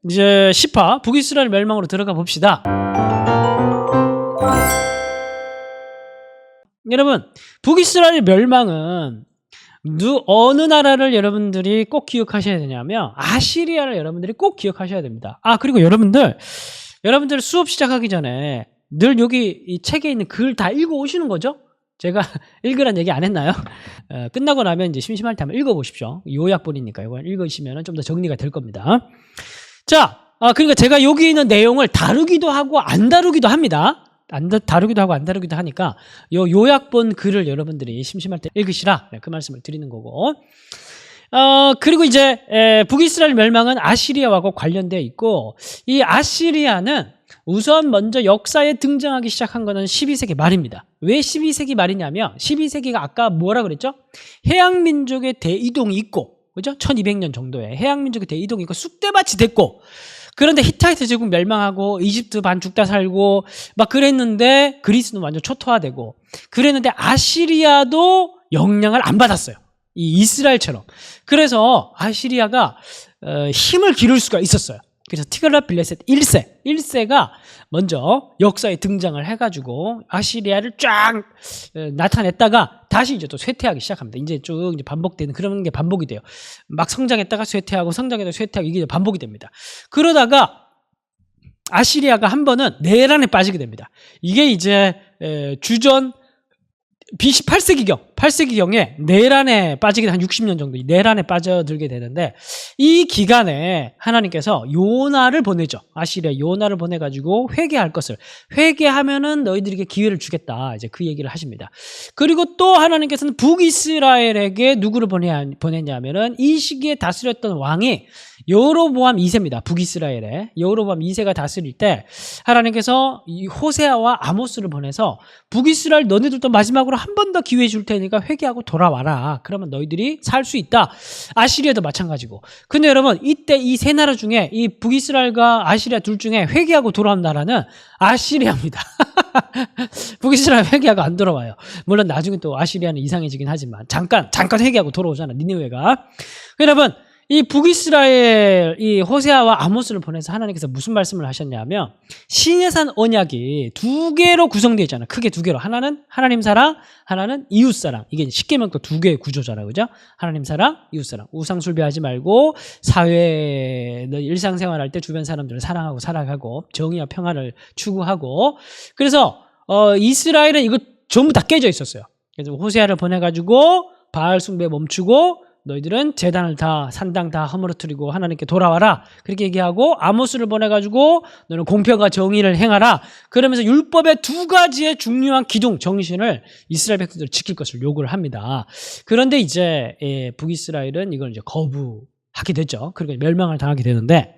이제 10화 북이스라엘 멸망으로 들어가 봅시다. 여러분, 북이스라엘 멸망은 어느 나라를 여러분들이 꼭 기억하셔야 되냐면 아시리아를 여러분들이 꼭 기억하셔야 됩니다. 그리고 여러분들 수업 시작하기 전에 늘 여기 이 책에 있는 글 다 읽어 오시는 거죠? 제가 읽으란 얘기 안 했나요? 끝나고 나면 이제 심심할 때 한번 읽어보십시오. 요약본이니까 이걸 읽으시면 좀 더 정리가 될 겁니다. 자, 그러니까 제가 여기 있는 내용을 다루기도 하고 안 다루기도 합니다. 다루기도 하고 안 다루기도 하니까 요약본 글을 여러분들이 심심할 때 읽으시라, 그 말씀을 드리는 거고. 그리고 이제 북이스라엘 멸망은 아시리아하고 관련되어 있고, 이 아시리아는 우선 먼저 역사에 등장하기 시작한 것은 12세기 말입니다. 왜 12세기 말이냐면 12세기가 아까 뭐라 그랬죠? 해양민족의 대이동이 있고, 그죠? 1200년 정도에 해양민족의 대이동이 있고 쑥대밭이 됐고, 그런데 히타이트 제국 멸망하고 이집트 반 죽다 살고 막 그랬는데 그리스는 완전 초토화되고 그랬는데 아시리아도 영향을 안 받았어요. 이 이스라엘처럼. 그래서 아시리아가 힘을 기를 수가 있었어요. 그래서 티글랏필레셋 1세가 먼저 역사에 등장을 해가지고 아시리아를 쫙 나타냈다가 다시 이제 또 쇠퇴하기 시작합니다. 이제 쭉 이제 반복되는 그런 게 반복이 돼요. 막 성장했다가 쇠퇴하고 성장했다가 쇠퇴하고 이게 반복이 됩니다. 그러다가 아시리아가 한 번은 내란에 빠지게 됩니다. 이게 이제 주전 BC 8세기경에 내란에 빠지게 한 60년 정도 내란에 빠져들게 되는데, 이 기간에 하나님께서 요나를 보내죠. 아시리아 요나를 보내가지고 회개할 것을, 회개하면은 너희들에게 기회를 주겠다, 이제 그 얘기를 하십니다. 그리고 또 하나님께서는 북이스라엘에게 누구를 보냈냐면은 이 시기에 다스렸던 왕이 여로보암 2세입니다. 북이스라엘에 여로보암 2세가 다스릴 때 하나님께서 이 호세아와 아모스를 보내서 북이스라엘 너희들도 마지막으로 한 번 더 기회 줄 테니까 회개하고 돌아와라. 그러면 너희들이 살 수 있다. 아시리아도 마찬가지고. 근데 여러분, 이때 이 세 나라 중에 이 북이스라엘과 아시리아 둘 중에 회개하고 돌아온 나라는 아시리아입니다. 북이스라엘 회개하고 안 돌아와요. 물론 나중에 또 아시리아는 이상해지긴 하지만 잠깐 회개하고 돌아오잖아, 니느웨가. 여러분, 이 북이스라엘 이 호세아와 아모스를 보내서 하나님께서 무슨 말씀을 하셨냐면 시내산 언약이 두 개로 구성되어 있잖아요. 크게 두 개로. 하나는 하나님 사랑, 하나는 이웃 사랑. 이게 십계명도 두 개의 구조잖아요. 그죠? 하나님 사랑, 이웃 사랑. 우상 숭배하지 말고 사회 일상생활할 때 주변 사람들을 사랑하고 살아가고 정의와 평화를 추구하고. 그래서 이스라엘은 이거 전부 다 깨져 있었어요. 그래서 호세아를 보내가지고 바알 숭배 멈추고 너희들은 제단을 다 산당 다 허물어뜨리고 하나님께 돌아와라, 그렇게 얘기하고, 아모스를 보내가지고 너는 공평과 정의를 행하라, 그러면서 율법의 두 가지의 중요한 기둥 정신을 이스라엘 백성들 지킬 것을 요구를 합니다. 그런데 이제 북이스라엘은 이걸 이제 거부하게 됐죠. 그리고 멸망을 당하게 되는데,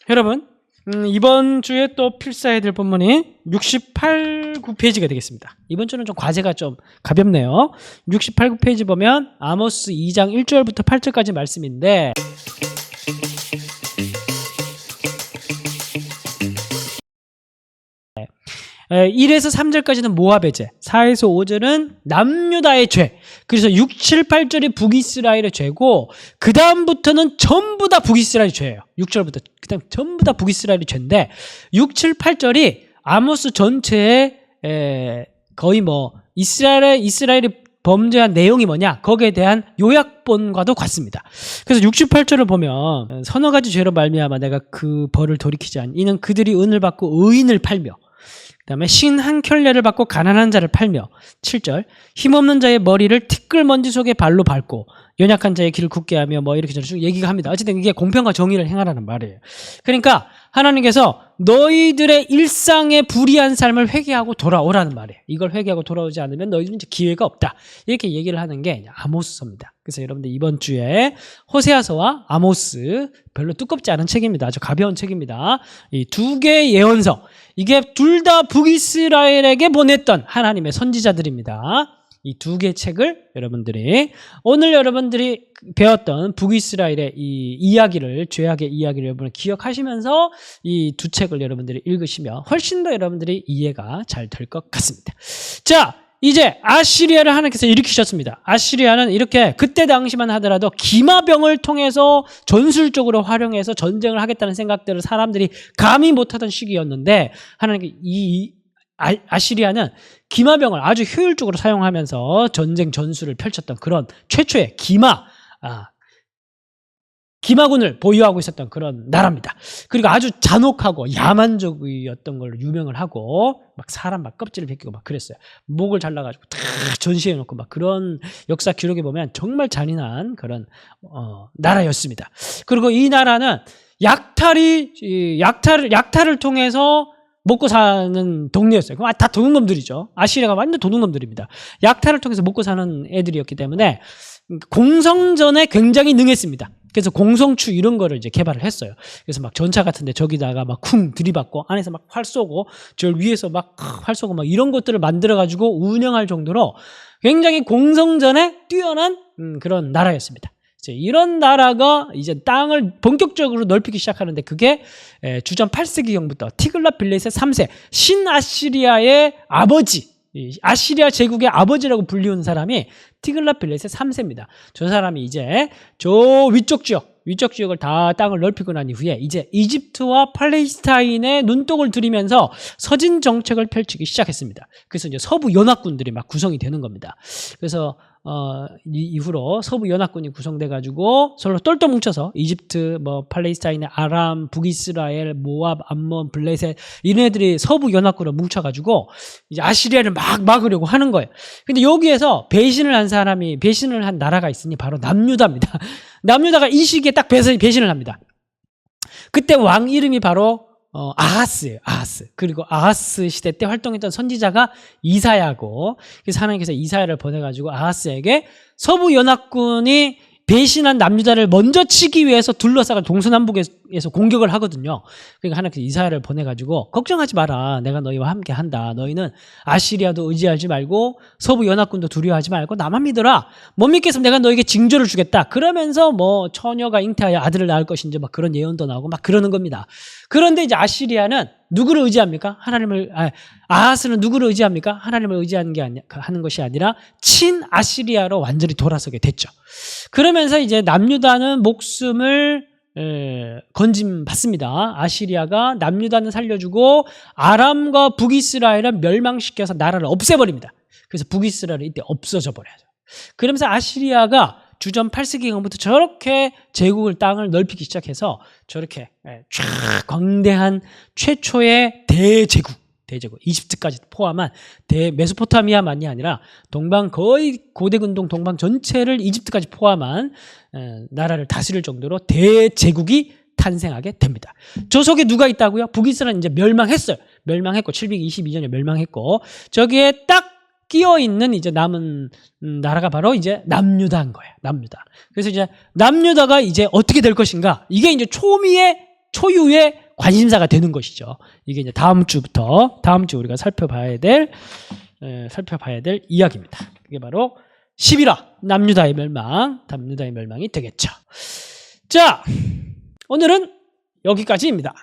여러분, 이번 주에 또 필사해야 될 본문이 68-9페이지가 되겠습니다. 이번 주는 좀 과제가 좀 가볍네요. 68-9페이지 보면 아모스 2장 1절부터 8절까지 말씀인데, 에, 1에서 3절까지는 모압의 죄, 4에서 5절은 남유다의 죄, 그래서 6, 7, 8절이 북이스라엘의 죄고, 그 다음부터는 전부 다 북이스라엘의 죄예요. 6절부터 그 다음 전부 다 북이스라엘의 죄인데, 6, 7, 8절이 아모스 전체의 거의 이스라엘이 범죄한 내용이 뭐냐, 거기에 대한 요약본과도 같습니다. 그래서 68절을 보면 서너 가지 죄로 말미암아 내가 그 벌을 돌이키지 않니, 이는 그들이 은을 받고 의인을 팔며, 그 다음에 신 한 켤레를 받고 가난한 자를 팔며, 7절 힘없는 자의 머리를 티끌먼지 속에 발로 밟고 연약한 자의 길을 굳게 하며 이렇게 쭉 얘기가 합니다. 어쨌든 이게 공평과 정의를 행하라는 말이에요. 그러니까 하나님께서 너희들의 일상의 불의한 삶을 회개하고 돌아오라는 말이에요. 이걸 회개하고 돌아오지 않으면 너희들은 이제 기회가 없다, 이렇게 얘기를 하는 게 아모스서입니다. 그래서 여러분들 이번 주에 호세아서와 아모스, 별로 두껍지 않은 책입니다. 아주 가벼운 책입니다. 이 두 개의 예언서, 이게 둘 다 북이스라엘에게 보냈던 하나님의 선지자들입니다. 이 두 개의 책을 여러분들이 오늘 여러분들이 배웠던 북이스라엘의 이 이야기를, 죄악의 이야기를 여러분 기억하시면서 이 두 책을 여러분들이 읽으시면 훨씬 더 여러분들이 이해가 잘 될 것 같습니다. 자, 이제 아시리아를 하나님께서 일으키셨습니다. 아시리아는 이렇게 그때 당시만 하더라도 기마병을 통해서 전술적으로 활용해서 전쟁을 하겠다는 생각들을 사람들이 감히 못하던 시기였는데 하나님께 아시리아는 기마병을 아주 효율적으로 사용하면서 전쟁 전술을 펼쳤던 그런 최초의 기마군을 보유하고 있었던 그런 나라입니다. 그리고 아주 잔혹하고 야만적이었던 걸로 유명을 하고 막 사람 막 껍질을 벗기고 막 그랬어요. 목을 잘라가지고 다 전시해 놓고 막 그런 역사 기록에 보면 정말 잔인한 그런 나라였습니다. 그리고 이 나라는 약탈을 통해서 먹고 사는 동네였어요. 그럼 다 도둑놈들이죠. 아시리아가 완전 도둑놈들입니다. 약탈을 통해서 먹고 사는 애들이었기 때문에 공성전에 굉장히 능했습니다. 그래서 공성추 이런 거를 이제 개발을 했어요. 그래서 막 전차 같은데 저기다가 막 쿵 들이받고 안에서 막 활 쏘고 저 위에서 막 활 쏘고 막 이런 것들을 만들어가지고 운영할 정도로 굉장히 공성전에 뛰어난 그런 나라였습니다. 이런 나라가 이제 땅을 본격적으로 넓히기 시작하는데 그게 주전 8세기경부터 티글랏필레셋 3세 신아시리아의 아버지, 아시리아 제국의 아버지라고 불리우는 사람이 티글랏필레셋 3세입니다. 저 사람이 이제 저 위쪽 지역을 다 땅을 넓히고 난 이후에 이제 이집트와 팔레스타인의 눈독을 들이면서 서진 정책을 펼치기 시작했습니다. 그래서 이제 서부 연합군들이 막 구성이 되는 겁니다. 그래서 이후로 서부 연합군이 구성돼 가지고 서로 똘똘 뭉쳐서 이집트, 뭐 팔레스타인의 아람, 북이스라엘, 모압, 암몬, 블레셋 이런 애들이 서부 연합군으로 뭉쳐 가지고 이제 아시리아를 막 막으려고 하는 거예요. 근데 여기에서 배신을 한 나라가 있으니 바로 남유다입니다. 남유다가 이 시기에 딱 배신을 합니다. 그때 왕 이름이 바로 아하스예요. 아하스. 그리고 아하스 시대 때 활동했던 선지자가 이사야고, 그래서 하나님께서 이사야를 보내가지고 아하스에게 서부 연합군이 배신한 남유다를 먼저 치기 위해서 둘러싸고 동서남북에서 공격을 하거든요. 그러니까 하나님께서 이사야를 보내가지고 걱정하지 마라. 내가 너희와 함께 한다. 너희는 아시리아도 의지하지 말고 서부 연합군도 두려워하지 말고 나만 믿어라. 못 믿겠으면 내가 너에게 징조를 주겠다. 그러면서 뭐 처녀가 잉태하여 아들을 낳을 것인지 막 그런 예언도 나오고 막 그러는 겁니다. 그런데 이제 아시리아는 누구를 의지합니까? 아하스는 누구를 의지합니까? 하나님을 하는 것이 아니라 친아시리아로 완전히 돌아서게 됐죠. 그러면서 이제 남유다는 목숨을 건짐받습니다. 아시리아가 남유다는 살려주고 아람과 북이스라엘은 멸망시켜서 나라를 없애버립니다. 그래서 북이스라엘은 이때 없어져 버려요. 그러면서 아시리아가 주전 8세기경부터 저렇게 제국을 땅을 넓히기 시작해서 저렇게 쫙 광대한 최초의 대제국 이집트까지 포함한 메소포타미아만이 아니라 거의 고대근동 동방 전체를 이집트까지 포함한 나라를 다스릴 정도로 대제국이 탄생하게 됩니다. 저 속에 누가 있다고요? 북이스라엘은 이제 멸망했고 722년에 멸망했고 저기에 딱 끼어 있는 이제 남은 나라가 바로 이제 남유다인 거예요. 남유다. 그래서 이제 남유다가 이제 어떻게 될 것인가? 이게 이제 초유의 관심사가 되는 것이죠. 이게 이제 다음 주 우리가 살펴봐야 될 이야기입니다. 이게 바로 11화 남유다의 멸망이 되겠죠. 자, 오늘은 여기까지입니다.